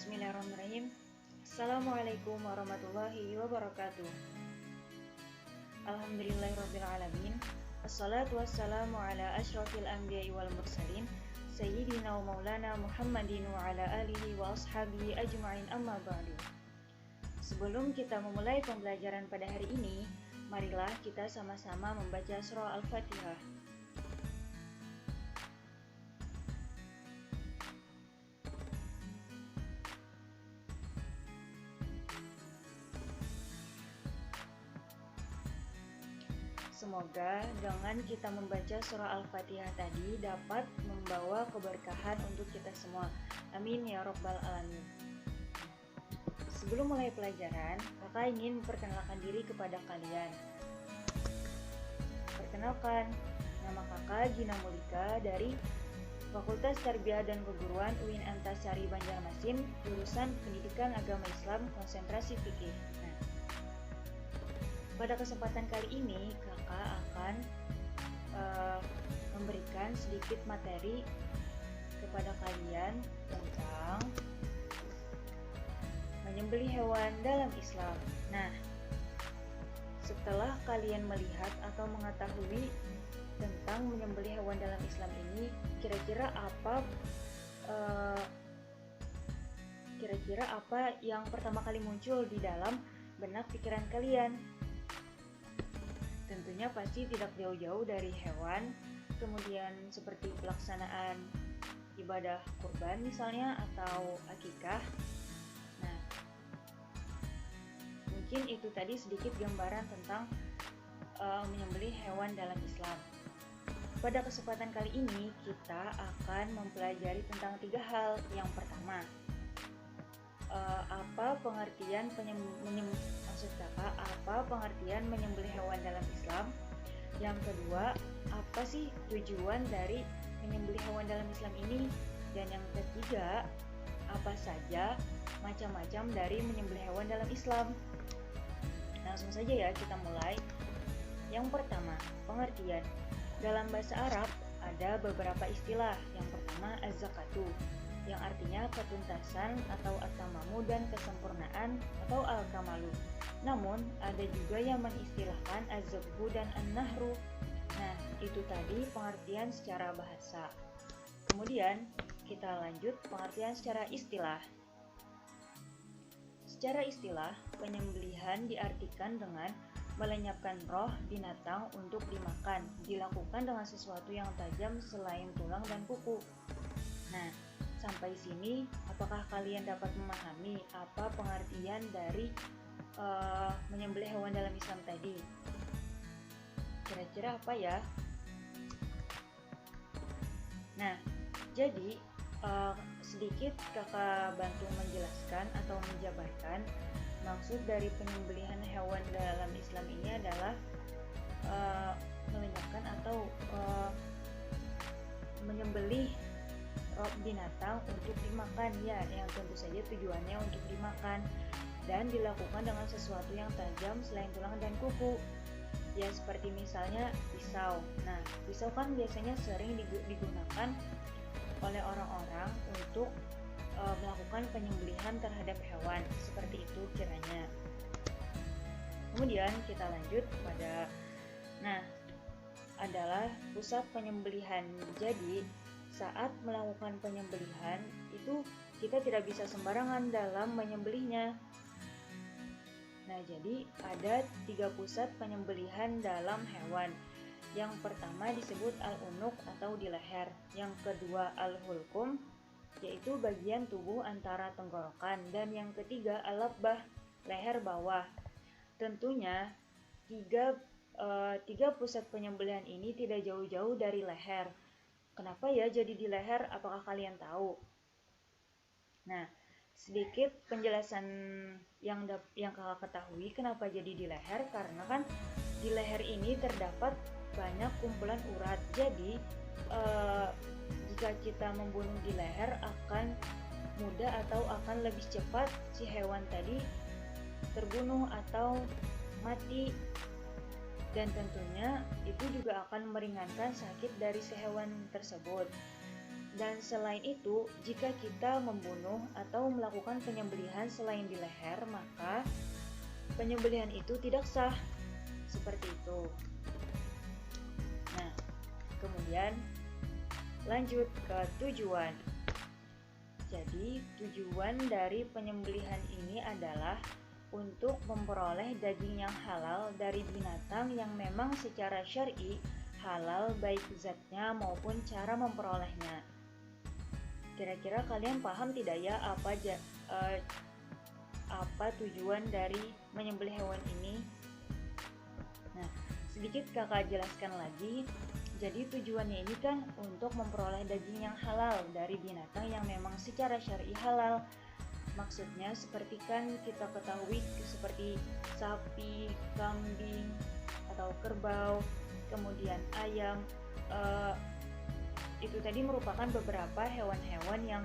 Bismillahirrahmanirrahim. Assalamualaikum warahmatullahi wabarakatuh. Alhamdulillahirrabbilalamin. Assalatu wassalamu ala ashrafil anbiya'i wal mursalin Sayyidina wa maulana Muhammadin wa ala alihi wa ashabihi ajma'in, amma ba'du. Sebelum kita memulai pembelajaran pada hari ini, marilah kita sama-sama membaca surah Al-Fatihah. Semoga dengan kita membaca surah Al-Fatihah tadi dapat membawa keberkahan untuk kita semua. Amin ya Rabbal Alamin. Sebelum mulai pelajaran, kakak ingin memperkenalkan diri kepada kalian. Perkenalkan, nama kakak Gina Mulika dari Fakultas Tarbiyah dan Keguruan UIN Antasari Banjarmasin, jurusan Pendidikan Agama Islam, konsentrasi fikih. Pada kesempatan kali ini, kakak akan memberikan sedikit materi kepada kalian tentang menyembelih hewan dalam Islam. Nah, setelah kalian melihat atau mengetahui tentang menyembelih hewan dalam Islam ini, kira-kira apa yang pertama kali muncul di dalam benak pikiran kalian? Tentunya pasti tidak jauh-jauh dari hewan, kemudian seperti pelaksanaan ibadah kurban misalnya atau akikah. Nah, mungkin itu tadi sedikit gambaran tentang menyembelih hewan dalam Islam. Pada kesempatan kali ini kita akan mempelajari tentang 3 hal. Yang pertama, apa pengertian menyembelih hewan dalam Islam? Yang kedua, apa sih tujuan dari menyembelih hewan dalam Islam ini? Dan yang ketiga, apa saja macam-macam dari menyembelih hewan dalam Islam? Langsung saja ya, kita mulai. Yang pertama, pengertian. Dalam bahasa Arab ada beberapa istilah. Yang pertama, az-zakatu, yang artinya ketuntasan atau at-tamamu dan kesempurnaan atau al-kamalu. Namun, ada juga yang mengistilahkan az-zabhu dan an-nahru. Nah, itu tadi pengertian secara bahasa. Kemudian, kita lanjut pengertian secara istilah. Secara istilah, penyembelihan diartikan dengan melenyapkan roh binatang untuk dimakan, dilakukan dengan sesuatu yang tajam selain tulang dan kuku. Nah, sampai sini, apakah kalian dapat memahami apa pengertian dari menyembelih hewan dalam Islam tadi? Kira-kira apa ya? Nah, jadi sedikit kakak bantu menjelaskan atau menjabarkan maksud dari penyembelihan hewan dalam Islam ini adalah melenyapkan atau menyembelih binatang untuk dimakan, ya, yang tentu saja tujuannya untuk dimakan dan dilakukan dengan sesuatu yang tajam selain tulang dan kuku, ya, seperti misalnya pisau. Nah, pisau kan biasanya sering digunakan oleh orang-orang untuk melakukan penyembelihan terhadap hewan, seperti itu kiranya. Kemudian kita lanjut pada adalah pusat penyembelihan. Jadi saat melakukan penyembelihan itu kita tidak bisa sembarangan dalam menyembelihnya. Nah, jadi ada 3 pusat penyembelihan dalam hewan. Yang pertama disebut al-unuq atau di leher. Yang kedua al-hulqum, yaitu bagian tubuh antara tenggorokan. Dan yang ketiga al-labbah, leher bawah. Tentunya tiga pusat penyembelihan ini tidak jauh-jauh dari leher. Kenapa ya jadi di leher? Apakah kalian tahu? Nah, sedikit penjelasan yang kakak ketahui kenapa jadi di leher, karena kan di leher ini terdapat banyak kumpulan urat. Jadi jika kita membunuh di leher akan mudah atau akan lebih cepat si hewan tadi terbunuh atau mati, dan tentunya itu juga akan meringankan sakit dari si hewan tersebut. Dan selain itu, jika kita membunuh atau melakukan penyembelihan selain di leher, maka penyembelihan itu tidak sah. Seperti itu. Nah, kemudian lanjut ke tujuan. Jadi, tujuan dari penyembelihan ini adalah untuk memperoleh daging yang halal dari binatang yang memang secara syar'i halal baik zatnya maupun cara memperolehnya. Kira-kira kalian paham tidak ya apa tujuan dari menyembelih hewan ini? Nah, sedikit kakak jelaskan lagi. Jadi tujuannya ini kan untuk memperoleh daging yang halal dari binatang yang memang secara syar'i halal. Maksudnya seperti kan kita ketahui seperti sapi, kambing, atau kerbau, kemudian ayam. Itu tadi merupakan beberapa hewan-hewan yang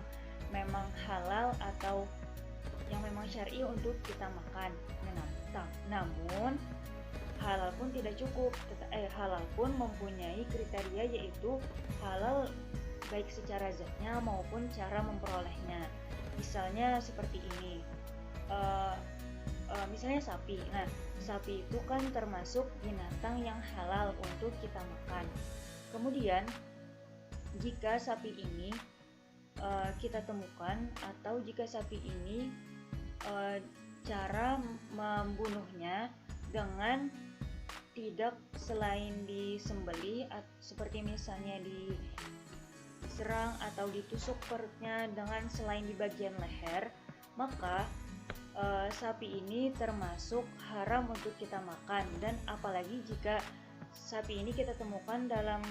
memang halal atau yang memang syar'i untuk kita makan. Namun halal pun tidak cukup. Halal pun mempunyai kriteria, yaitu halal baik secara zatnya maupun cara memperolehnya. Misalnya seperti ini, misalnya sapi. Nah, sapi itu kan termasuk binatang yang halal untuk kita makan. Kemudian jika sapi ini kita temukan, atau jika sapi ini cara membunuhnya dengan tidak selain disembelih, seperti misalnya diserang atau ditusuk perutnya dengan selain di bagian leher, maka sapi ini termasuk haram untuk kita makan. Dan apalagi jika sapi ini kita temukan dalam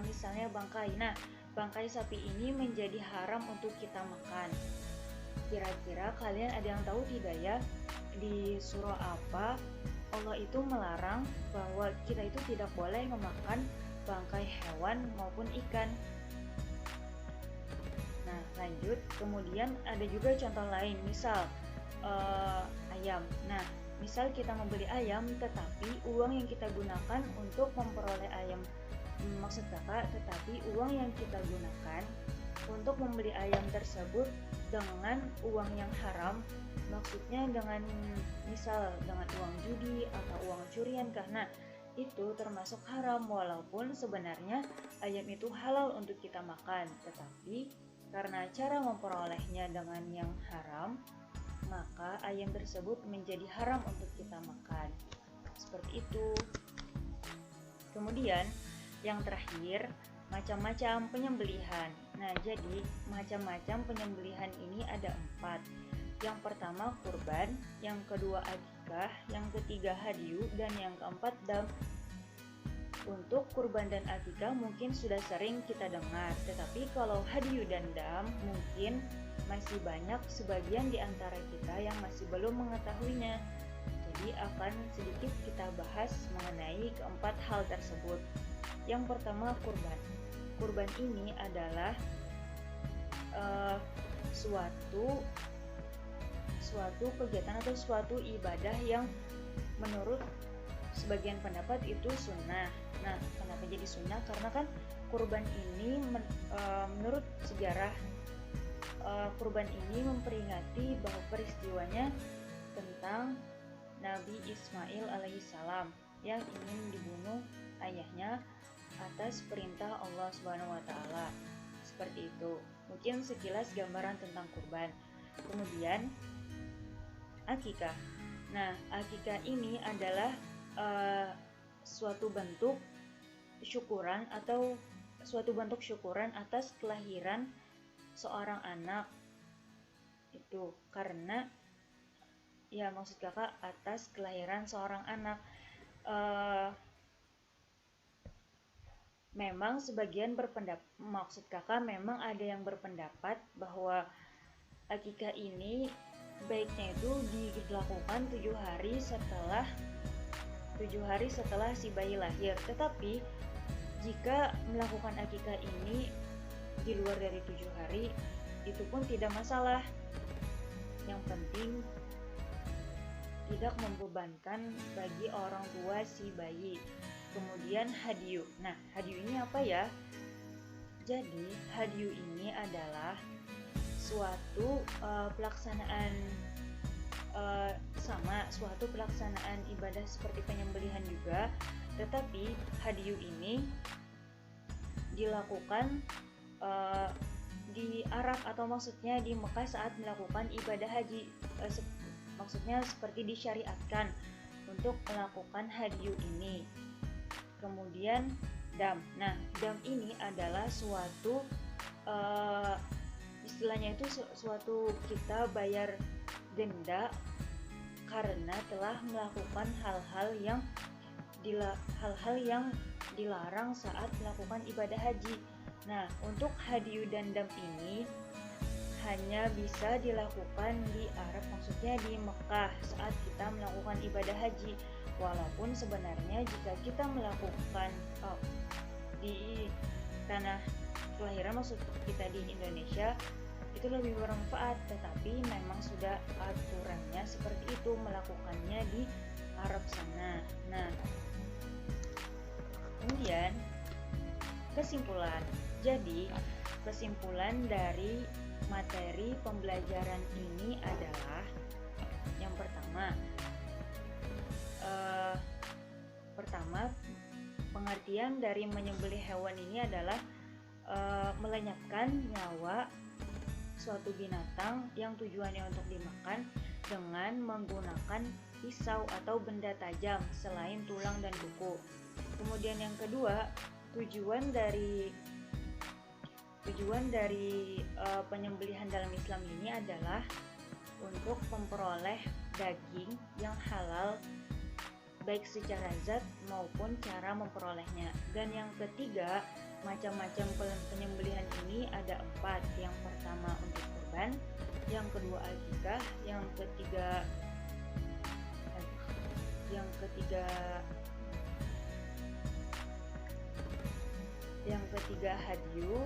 misalnya bangkai. Nah, bangkai sapi ini menjadi haram untuk kita makan. Kira-kira kalian ada yang tahu tidak ya, di surah apa Allah itu melarang bahwa kita itu tidak boleh memakan bangkai hewan maupun ikan? Nah, lanjut. Kemudian ada juga contoh lain, misal ayam. Nah, misal kita membeli ayam, tetapi uang yang kita gunakan untuk memperoleh ayam, maksud kakak, tetapi uang yang kita gunakan untuk membeli ayam tersebut dengan uang yang haram, maksudnya dengan misal dengan uang judi atau uang curian, karena itu termasuk haram. Walaupun sebenarnya ayam itu halal untuk kita makan, tetapi karena cara memperolehnya dengan yang haram, maka ayam tersebut menjadi haram untuk kita makan. Seperti itu. Kemudian yang terakhir, macam-macam penyembelihan. Nah, jadi macam-macam penyembelihan ini ada 4. Yang pertama kurban, yang kedua akikah, yang ketiga hadyu, dan yang keempat dam. Untuk kurban dan akikah mungkin sudah sering kita dengar, tetapi kalau hadyu dan dam mungkin masih banyak sebagian di antara kita yang masih belum mengetahuinya. Jadi akan sedikit kita bahas mengenai keempat hal tersebut. Yang pertama kurban. Kurban ini adalah suatu kegiatan atau suatu ibadah yang menurut sebagian pendapat itu sunnah. Nah, kenapa jadi sunnah? Karena kan kurban ini menurut sejarah kurban ini memperingati bahwa peristiwanya tentang Nabi Ismail alaihissalam yang ingin dibunuh ayahnya atas perintah Allah Subhanahu wa taala. Seperti itu. Mungkin sekilas gambaran tentang kurban. Kemudian akikah. Nah, akikah ini adalah suatu bentuk syukuran atau suatu bentuk syukuran atas kelahiran seorang anak. Itu karena ya, maksud kakak atas kelahiran seorang anak. Memang sebagian berpendapat, maksud kakak memang ada yang berpendapat bahwa akikah ini baiknya itu dilakukan 7 hari setelah si bayi lahir. Tetapi jika melakukan akikah ini di luar dari 7 hari, itu pun tidak masalah. Yang penting tidak membebankan bagi orang tua si bayi. Kemudian hadyu. Nah, hadyu ini apa ya? Jadi, hadyu ini adalah suatu pelaksanaan suatu pelaksanaan ibadah seperti penyembelihan juga, tetapi hadyu ini dilakukan di Arab atau maksudnya di Mekah saat melakukan ibadah haji. Maksudnya seperti disyariatkan untuk melakukan hadyu ini. Kemudian dam. Nah, dam ini adalah suatu istilahnya itu suatu kita bayar denda karena telah melakukan hal-hal yang dilarang saat melakukan ibadah haji. Nah, untuk hadyu dan dam ini hanya bisa dilakukan di Arab, maksudnya di Mekah saat kita melakukan ibadah haji. Walaupun sebenarnya jika kita melakukan di tanah kelahiran, maksud kita di Indonesia, itu lebih bermanfaat, tetapi memang sudah aturannya seperti itu, melakukannya di Arab sana. Nah, kemudian kesimpulan. Jadi, kesimpulan dari materi pembelajaran ini adalah yang pertama, pengertian dari menyembelih hewan ini adalah melenyapkan nyawa suatu binatang yang tujuannya untuk dimakan dengan menggunakan pisau atau benda tajam selain tulang dan kuku. Kemudian yang kedua, tujuan dari penyembelihan dalam Islam ini adalah untuk memperoleh daging yang halal baik secara zat maupun cara memperolehnya. Dan yang ketiga, macam-macam penyembelihan ini ada 4. Yang pertama untuk kurban, yang kedua akikah, yang ketiga hadyu,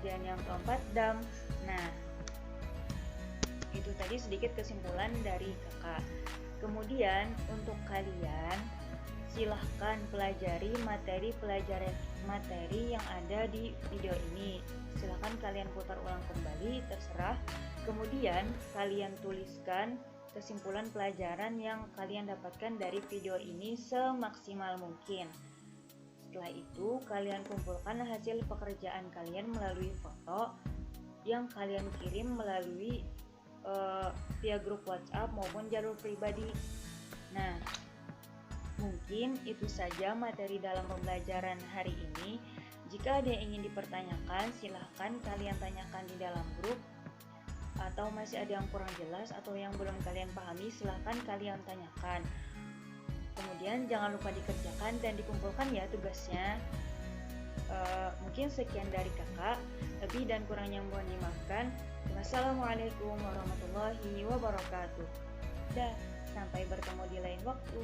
dan yang keempat dam. Nah, itu tadi sedikit kesimpulan dari kakak. Kemudian untuk kalian silahkan pelajari materi yang ada di video ini. Silahkan kalian putar ulang kembali, terserah. Kemudian kalian tuliskan kesimpulan pelajaran yang kalian dapatkan dari video ini semaksimal mungkin. Setelah itu, kalian kumpulkan hasil pekerjaan kalian melalui foto yang kalian kirim melalui via grup WhatsApp maupun jalur pribadi. Nah, mungkin itu saja materi dalam pembelajaran hari ini. Jika ada yang ingin dipertanyakan, silahkan kalian tanyakan di dalam grup. Atau masih ada yang kurang jelas atau yang belum kalian pahami, silahkan kalian tanyakan. Kemudian jangan lupa dikerjakan dan dikumpulkan ya tugasnya. Mungkin sekian dari kakak. Lebih dan kurangnya mohon dimaafkan. Wassalamualaikum warahmatullahi wabarakatuh. Sampai bertemu di lain waktu.